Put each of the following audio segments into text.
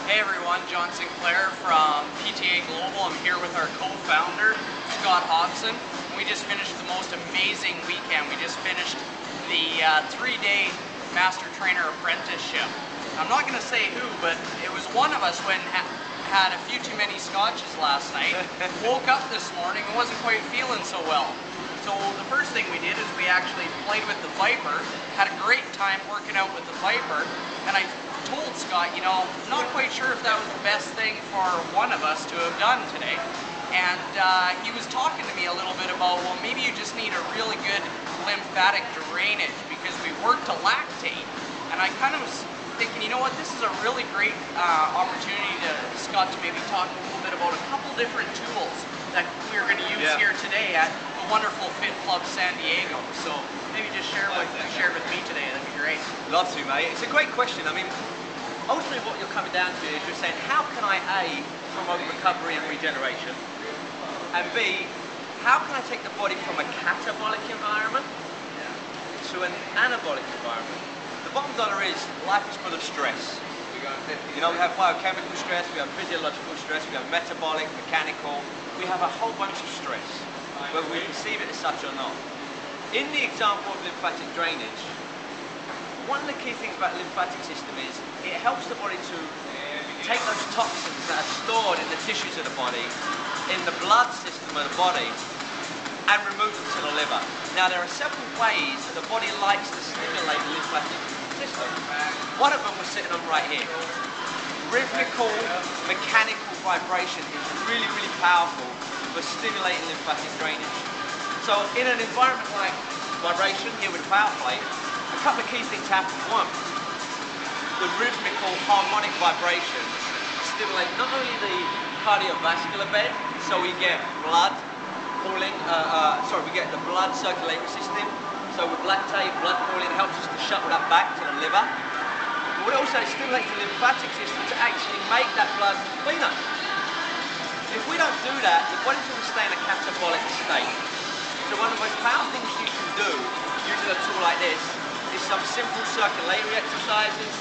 Hey everyone, John Sinclair from PTA Global. I'm here with our co-founder, Scott Hopson. We just finished the most amazing weekend. We just finished the 3-day Master Trainer Apprenticeship. I'm not going to say who, but it was one of us when had a few too many scotches last night. Woke up this morning and wasn't quite feeling so well. So the first thing we did is we actually played with the Viper, had a great time working out with the Viper, and I told Scott, you know, I'm not quite sure if that was the best thing for one of us to have done today. And he was talking to me a little bit about, well, maybe you just need a really good lymphatic drainage because we work to lactate. And I kind of was thinking, you know what, this is a really great opportunity to Scott to maybe talk a little bit about a couple different tools that we're going to use here today at the wonderful Fit Club San Diego. So maybe just share what you shared with me today. That'd be great. Love to, mate. It's a great question. I mean, ultimately what you're coming down to is you're saying, how can I A, promote recovery and regeneration, and B, how can I take the body from a catabolic environment to an anabolic environment? The bottom dollar is, life is full of stress. You know, we have biochemical stress, we have physiological stress, we have metabolic, mechanical, we have a whole bunch of stress, whether we perceive it as such or not. In the example of lymphatic drainage, one of the key things about the lymphatic system is it helps the body to take those toxins that are stored in the tissues of the body, in the blood system of the body, and remove them to the liver. Now there are several ways that the body likes to stimulate the lymphatic system. One of them we're sitting on right here. Rhythmical, mechanical vibration is really, really powerful for stimulating lymphatic drainage. So in an environment like vibration here with a power plate, a couple of key things happen. One, the rhythmical harmonic vibrations stimulate not only the cardiovascular bed, so we get blood pooling, we get the blood circulatory system, so with lactate, blood pooling helps us to shuttle that back to the liver. But it also stimulates the lymphatic system to actually make that blood cleaner. If we don't do that, the body's going to stay in a catabolic state. So one of the most powerful things you can do using a tool like this is some simple circulatory exercises,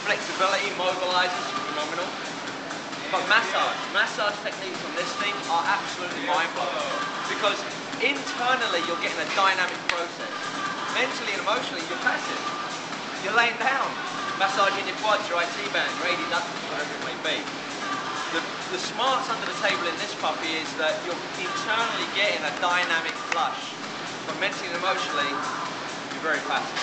flexibility, mobilizers, phenomenal. But massage techniques on this thing are absolutely mind-blowing because internally you're getting a dynamic process. Mentally and emotionally you're passive. You're laying down, massaging your quads, your IT band, your adductors, whatever it may be. The smarts under the table in this puppy is that you're internally getting a dynamic flush, but mentally and emotionally you're very passive.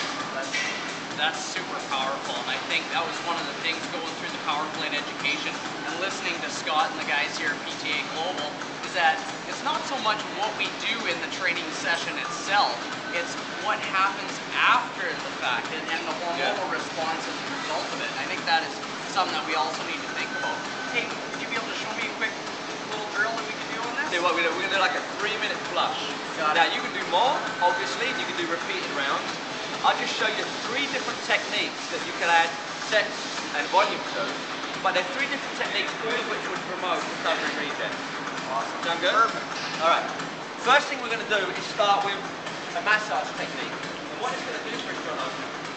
That's super powerful, and I think that was one of the things going through the powerplate education and listening to Scott and the guys here at PTA Global is that it's not so much what we do in the training session itself, it's what happens after the fact and the hormonal response as a result of it. And I think that is something that we also need to think about. Hey, would you be able to show me a quick little drill that we can do on this? See what we're going to do like a 3-minute flush. Now you can do more, obviously, you can do repeated rounds. I'll just show you 3 different techniques that you can add sets and volume to, but there are 3 different techniques, all of which would promote recovery and regen. Awesome. Sound good? Perfect. Alright. First thing we're going to do is start with a massage technique. And what it's going to do for Jono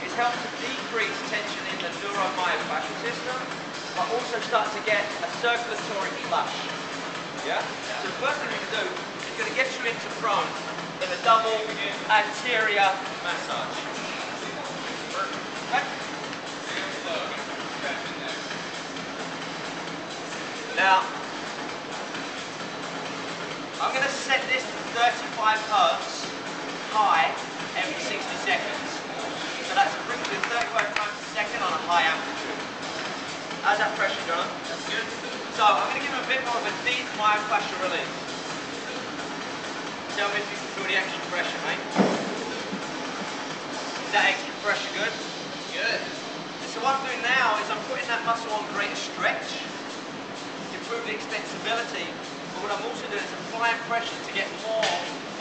is help to decrease tension in the neuromyofascial system, but also start to get a circulatory flush. Yeah? So the first thing we can do is going to get you into prone in a double anterior massage. Okay. Now, I'm going to set this to 35 Hertz high every 60 seconds. So that's roughly 35 times a second on a high amplitude. How's that pressure, John? That's good. So I'm going to give him a bit more of a deep myofascial release. Tell me if you can feel the extra pressure, mate. Is that extra pressure good? Good. So what I'm doing now is I'm putting that muscle on greater stretch, improve the extensibility, but what I'm also doing is applying pressure to get more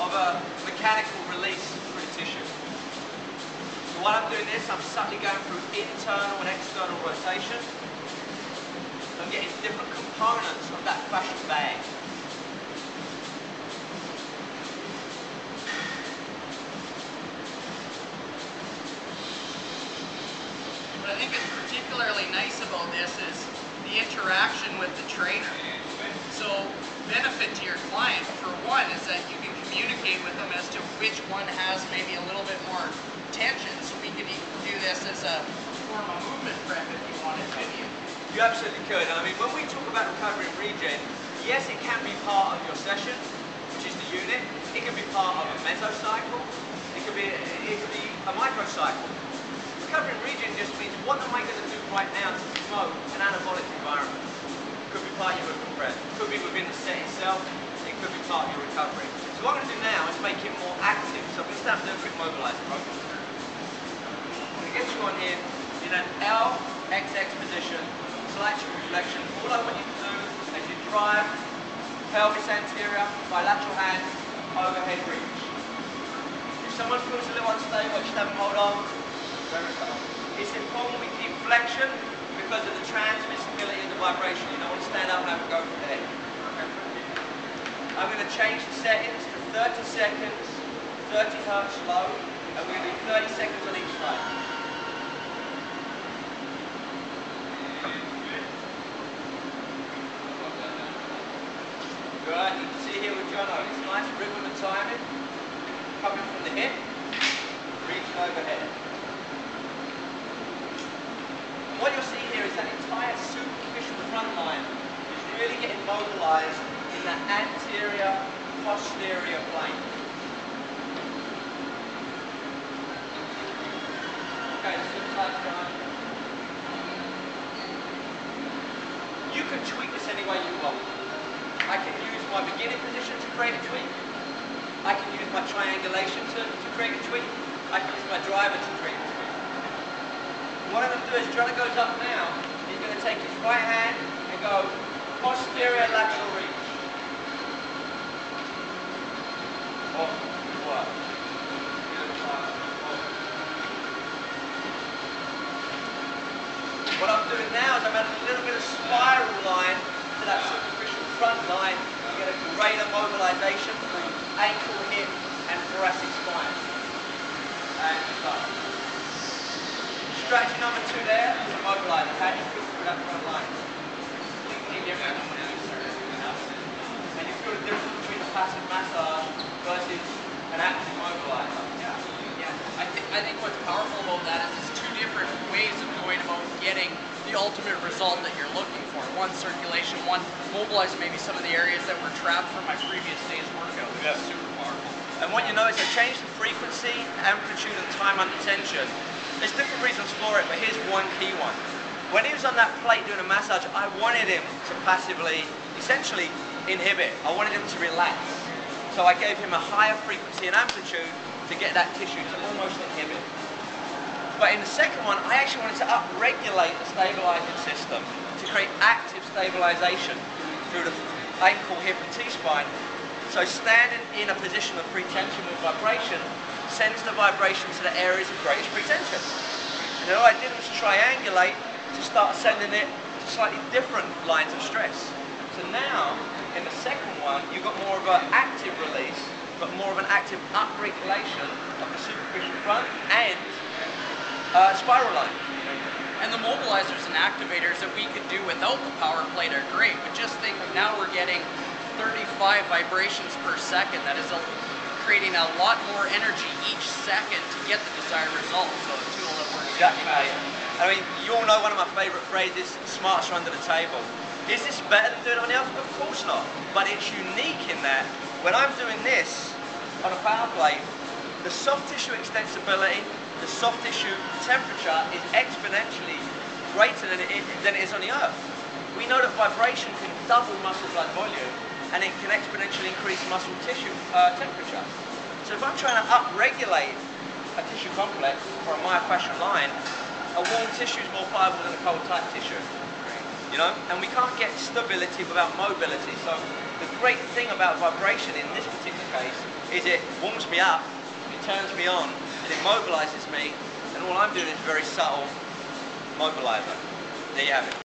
of a mechanical release through the tissue. So while I'm doing this, I'm subtly going through internal and external rotation. I'm getting different components of that fascial bag. What I think is particularly nice about this is the interaction with the trainer. So benefit to your client, for one, is that you can communicate with them as to which one has maybe a little bit more tension. So we could even do this as a form of movement prep if you wanted to. You absolutely could. I mean, when we talk about recovery and regen, yes, it can be part of your session, which is the unit. It can be part of a mesocycle. It could be a microcycle. Recovery and regen just means, what am I going to do right now to promote an anabolic environment? It could be part of your movement prep. It could be within the set itself. It could be part of your recovery. So what I'm going to do now is make it more active. So I'm going to start doing a quick mobilizer. I'm going to get you on here in an LXX position, slight reflection. All I want you to do is you drive pelvis anterior, bilateral hand, overhead reach. If someone feels a little unstable, just have them hold on. It's important we keep flexion because of the transmissibility of the vibration. You don't want to stand up and have it go from the head. I'm going to change the settings to 30 seconds, 30 hertz slow, and we're going to do 30 seconds on each side. Good, you can see here with Jono, it's nice rhythm and timing, coming from the hip, reaching overhead. And what you'll see here is that entire superficial front line is really getting mobilized in that anterior, posterior plane. Okay, let's do the side turn. You can tweak this any way you want. I can use my beginning position to create a tweak. I can use my triangulation to create a tweak. I can use my driver to create a tweak. What I'm going to do is, Jono goes up now, he's going to take his right hand and go posterior lateral reach. Oh, good work. What I'm doing now is I'm adding a little bit of spiral line to that superficial front line. You get a greater mobilization through ankle, hip, and thoracic spine. And start. Strategy number 2 there is a mobilizer. How do you feel through that front line? Completely different. And you feel the difference between a passive massage versus an active mobilizer. Yeah. I think what's powerful about that is it's 2 different ways of going about getting the ultimate result that you're looking for. One, circulation. One, mobilizing maybe some of the areas that were trapped from my previous day's workout. Yeah. Super powerful. And what you notice, I changed the frequency, amplitude, and time under tension. There's different reasons for it, but here's one key one. When he was on that plate doing a massage, I wanted him to passively, essentially, inhibit. I wanted him to relax. So I gave him a higher frequency and amplitude to get that tissue to almost inhibit. But in the second one, I actually wanted to up-regulate the stabilizing system to create active stabilization through the ankle, hip, and T-spine. So standing in a position of pre-tension with vibration sends the vibration to the areas of greatest pre-tension. And then all I did was triangulate to start sending it to slightly different lines of stress. So now, in the second one, you've got more of an active release, but more of an active up-regulation of the superficial front and spiral line. And the mobilizers and activators that we could do without the power plate are great, but just think now we're getting 35 vibrations per second. That is creating a lot more energy each second to get the desired result. So a tool that works. Exactly, mate. I mean, you all know one of my favourite phrases, smarts are under the table. Is this better than doing anything else? Of course not. But it's unique in that when I'm doing this on a power plate, the soft tissue extensibility, the soft tissue temperature is exponentially greater than it is on the earth. We know that vibration can double muscle blood volume and it can exponentially increase muscle tissue temperature. So if I'm trying to up-regulate a tissue complex or a myofascial line, a warm tissue is more pliable than a cold tight tissue. You know, and we can't get stability without mobility. So the great thing about vibration in this particular case is it warms me up, it turns me on, and it mobilizes me, and all I'm doing is very subtle mobilizer. There you have it.